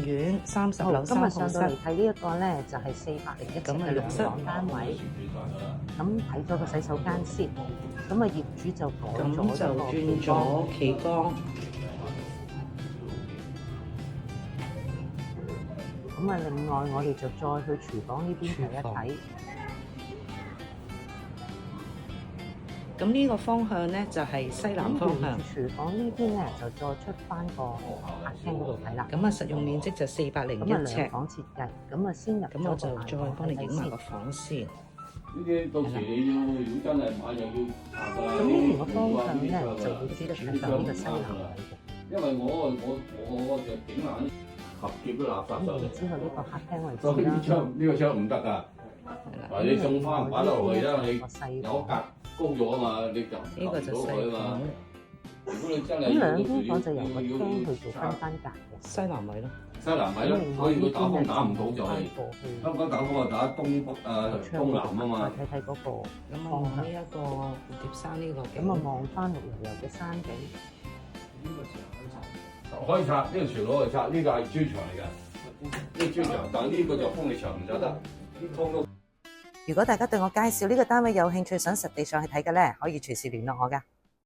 院30樓今日3號室，上到嚟睇呢一個咧，就係401尺嘅兩房單位。咁睇咗個洗手間先，咁啊業主就改咗咁就轉咗企缸。咁啊，另外我哋就再去廚房呢邊睇一睇。咁呢個方向咧就係西南方向。廚房呢邊咧就再出翻個客廳嗰度睇啦。咁啊，實用面積就401尺。兩房設計，咁啊先入。咁我就再幫你影埋個房先。呢啲到時你要，如果真係買又要行㗎啦。咁呢邊個方向咧就會直接睇到呢個西南位嘅。因為我就整爛合結啲垃圾就。然之後呢個客廳位所以置啦。呢個窗唔得㗎。嗱，你送花唔擺得落去啦，你有一格高咗啊嘛，你就呢個就細房。如果你真係咁兩間房就由個廳去做分間隔嘅。西南位咯。西南位咯，所以佢打風打唔到就係香港打風啊，打東北東南啊嘛。睇睇嗰個咁啊，望呢一個蝴蝶山呢個景。咁啊，望翻綠油油嘅山景。可以拆，呢個全攞去拆，呢個係磚牆嚟嘅，呢個磚牆，但呢個就風力牆唔走得，風都。如果大家對我介紹呢個單位有興趣，想實地上去睇嘅咧，可以隨時聯絡我㗎。